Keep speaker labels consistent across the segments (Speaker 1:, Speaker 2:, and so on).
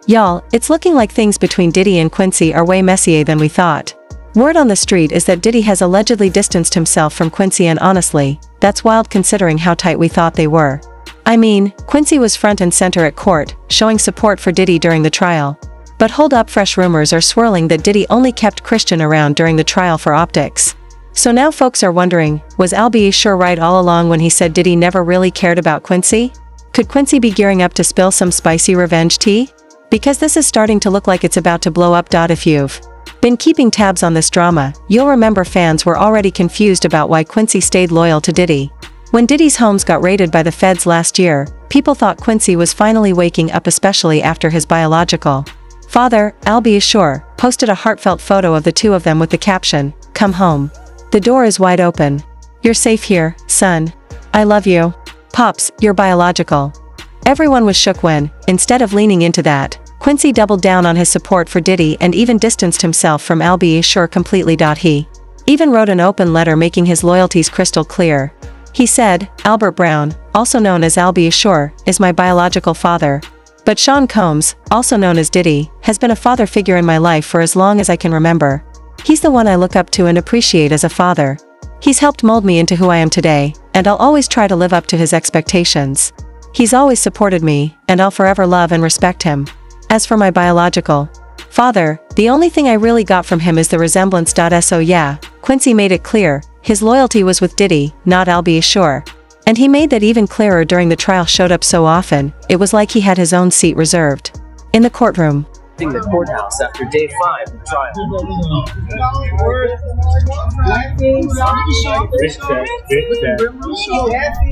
Speaker 1: Y'all, it's looking like things between Diddy and Quincy are way messier than we thought. Word on the street is that Diddy has allegedly distanced himself from Quincy, and honestly, that's wild considering how tight we thought they were. I mean, Quincy was front and center at court, showing support for Diddy during the trial. But hold up, fresh rumors are swirling that Diddy only kept Christian around during the trial for optics. So now folks are wondering, was Al-B sure right all along when he said Diddy never really cared about Quincy? Could Quincy be gearing up to spill some spicy revenge tea? Because this is starting to look like it's about to blow up. If you've been keeping tabs on this drama, you'll remember fans were already confused about why Quincy stayed loyal to Diddy. When Diddy's homes got raided by the feds last year, people thought Quincy was finally waking up, especially after his biological father, Al-B Sure, posted a heartfelt photo of the two of them with the caption, "Come home. The door is wide open. You're safe here, son. I love you. Pops, you're biological." Everyone was shook when, instead of leaning into that, Quincy doubled down on his support for Diddy and even distanced himself from Al-B Sure completely. He even wrote an open letter making his loyalties crystal clear. He said, "Albert Brown, also known as Al-B Sure, is my biological father. But Sean Combs, also known as Diddy, has been a father figure in my life for as long as I can remember. He's the one I look up to and appreciate as a father. He's helped mold me into who I am today, and I'll always try to live up to his expectations. He's always supported me, and I'll forever love and respect him. As for my biological father, the only thing I really got from him is the resemblance. So yeah, Quincy made it clear, his loyalty was with Diddy, not Al-B Sure. And he made that even clearer during the trial. Showed up so often, it was like he had his own seat reserved in the courtroom.
Speaker 2: The courthouse after day 5 of the trial.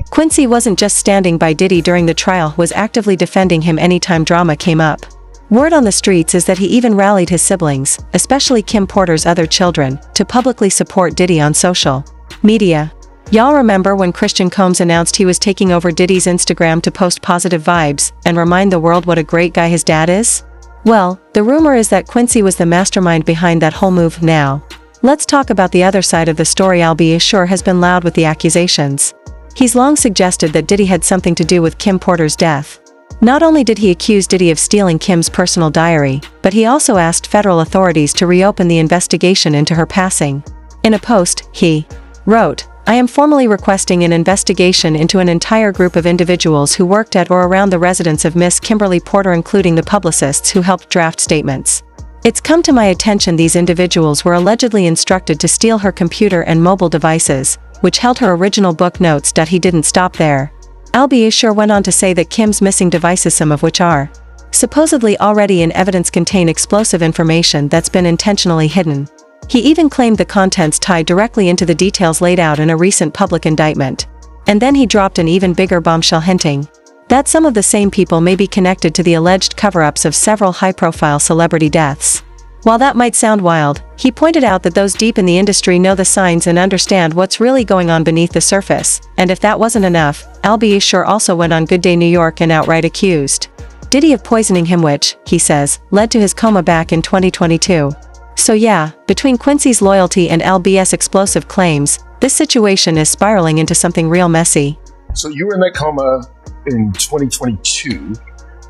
Speaker 1: Quincy wasn't just standing by Diddy during the trial, was actively defending him anytime drama came up. Word on the streets is that he even rallied his siblings, especially Kim Porter's other children, to publicly support Diddy on social media. Y'all remember when Christian Combs announced he was taking over Diddy's Instagram to post positive vibes and remind the world what a great guy his dad is? Well, the rumor is that Quincy was the mastermind behind that whole move. Now, let's talk about the other side of the story. Al-B Sure has been loud with the accusations. He's long suggested that Diddy had something to do with Kim Porter's death. Not only did he accuse Diddy of stealing Kim's personal diary, but he also asked federal authorities to reopen the investigation into her passing. In a post, he wrote, "I am formally requesting an investigation into an entire group of individuals who worked at or around the residence of Miss Kimberly Porter, including the publicists who helped draft statements. It's come to my attention these individuals were allegedly instructed to steal her computer and mobile devices, which held her original book notes." He didn't stop there. Al-B Sure went on to say that Kim's missing devices, some of which are supposedly already in evidence, contain explosive information that's been intentionally hidden. He even claimed the contents tied directly into the details laid out in a recent public indictment. And then he dropped an even bigger bombshell, hinting that some of the same people may be connected to the alleged cover-ups of several high-profile celebrity deaths. While that might sound wild, he pointed out that those deep in the industry know the signs and understand what's really going on beneath the surface. And if that wasn't enough, Al-B Sure also went on Good Day New York and outright accused Diddy of poisoning him, which, he says, led to his coma back in 2022. So yeah, between Quincy's loyalty and Al-B's explosive claims, this situation is spiraling into something real messy.
Speaker 3: So you were in that coma in 2022.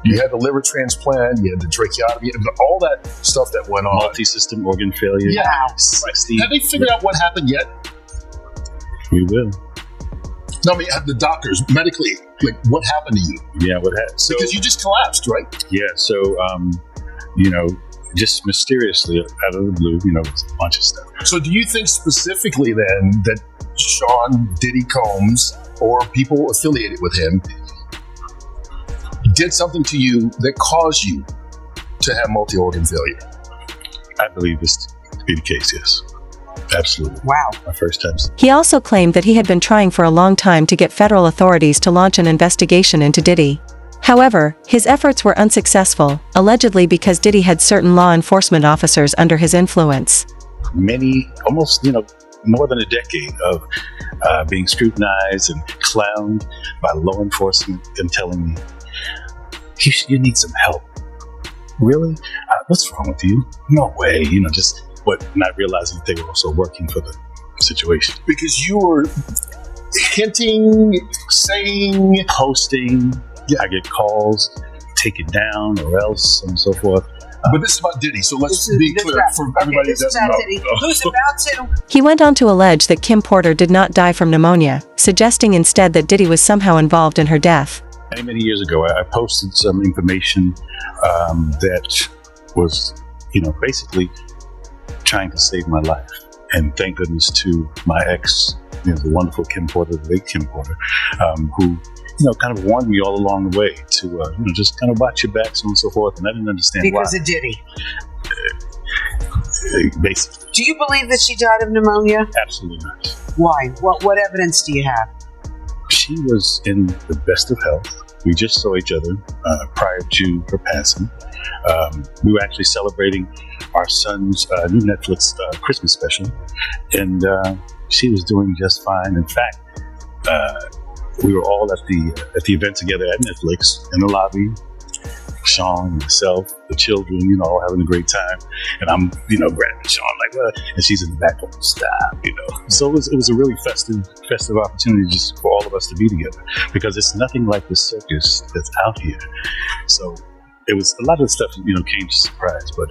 Speaker 3: You had the liver transplant, you had the tracheotomy, all that stuff that went on.
Speaker 4: Multi-system organ failure.
Speaker 3: Yeah. Have they figured out what happened yet?
Speaker 4: We will.
Speaker 3: No, I mean, the doctors, medically, like, what happened to you?
Speaker 4: Yeah, what happened? So,
Speaker 3: because you just collapsed, right?
Speaker 4: Yeah, so, just mysteriously out of the blue, a bunch of stuff.
Speaker 3: So do you think specifically then that Sean Diddy Combs or people affiliated with him did something to you that caused you to have multi-organ failure?
Speaker 4: I believe this to be the case, yes. Absolutely.
Speaker 2: Wow.
Speaker 4: My first time.
Speaker 1: He also claimed that he had been trying for a long time to get federal authorities to launch an investigation into Diddy. However, his efforts were unsuccessful, allegedly because Diddy had certain law enforcement officers under his influence.
Speaker 4: Almost more than a decade of being scrutinized and clowned by law enforcement and telling me, you need some help. Really? What's wrong with you? No way. Not realizing that they were also working for the situation.
Speaker 3: Because you were hinting, saying,
Speaker 4: posting. Yeah. I get calls take it down or else, and so forth.
Speaker 3: But this is about Diddy, so let's be clear for everybody that doesn't know.
Speaker 5: Who's about to?
Speaker 1: He went on to allege that Kim Porter did not die from pneumonia, suggesting instead that Diddy was somehow involved in her death.
Speaker 4: Many years ago, I posted some information that was, basically trying to save my life. And thank goodness to my ex, the wonderful Kim Porter, the late Kim Porter, who, kind of warned me all along the way to, just kind of watch your back, so on and so forth. And I didn't understand why.
Speaker 5: Because of Diddy.
Speaker 4: Basically.
Speaker 5: Do you believe that she died of pneumonia?
Speaker 4: Absolutely not.
Speaker 5: Why? What evidence do you have?
Speaker 4: She was in the best of health. We just saw each other prior to her passing. We were actually celebrating our son's new Netflix Christmas special, and she was doing just fine. In fact, we were all at the event together at Netflix in the lobby. Sean, myself, the children, all having a great time, and I'm, grabbing Sean like, and she's in the back going, stop, So it was a really festive opportunity just for all of us to be together, because it's nothing like the circus that's out here. So it was a lot of the stuff, came to surprise, but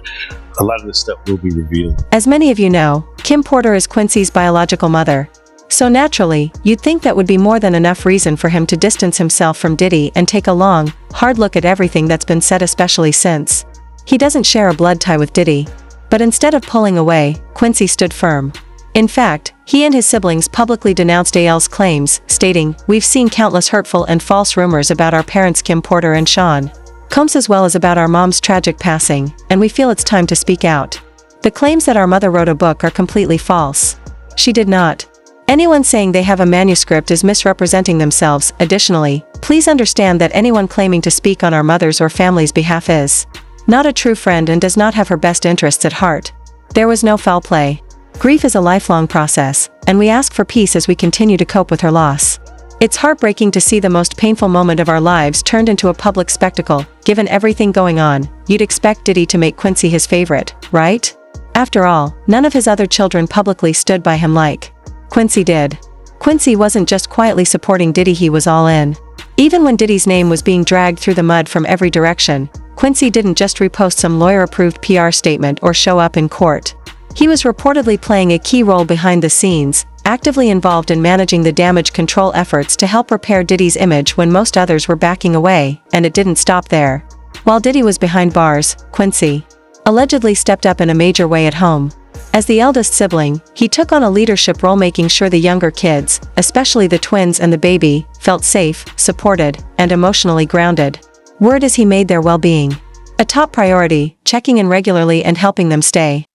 Speaker 4: a lot of the stuff will be revealed.
Speaker 1: As many of you know, Kim Porter is Quincy's biological mother. So naturally, you'd think that would be more than enough reason for him to distance himself from Diddy and take a long, hard look at everything that's been said, especially since he doesn't share a blood tie with Diddy. But instead of pulling away, Quincy stood firm. In fact, he and his siblings publicly denounced AL's claims, stating, "We've seen countless hurtful and false rumors about our parents Kim Porter and Sean Combs, as well as about our mom's tragic passing, and we feel it's time to speak out. The claims that our mother wrote a book are completely false. She did not. Anyone saying they have a manuscript is misrepresenting themselves. Additionally, please understand that anyone claiming to speak on our mother's or family's behalf is not a true friend and does not have her best interests at heart. There was no foul play. Grief is a lifelong process, and we ask for peace as we continue to cope with her loss. It's heartbreaking to see the most painful moment of our lives turned into a public spectacle. Given everything going on, you'd expect Diddy to make Quincy his favorite, right? After all, none of his other children publicly stood by him like Quincy did. Quincy wasn't just quietly supporting Diddy, he was all in. Even when Diddy's name was being dragged through the mud from every direction, Quincy didn't just repost some lawyer-approved PR statement or show up in court. He was reportedly playing a key role behind the scenes, actively involved in managing the damage control efforts to help repair Diddy's image when most others were backing away, and it didn't stop there. While Diddy was behind bars, Quincy allegedly stepped up in a major way at home. As the eldest sibling, he took on a leadership role, making sure the younger kids, especially the twins and the baby, felt safe, supported, and emotionally grounded. Word is he made their well-being a top priority, checking in regularly and helping them stay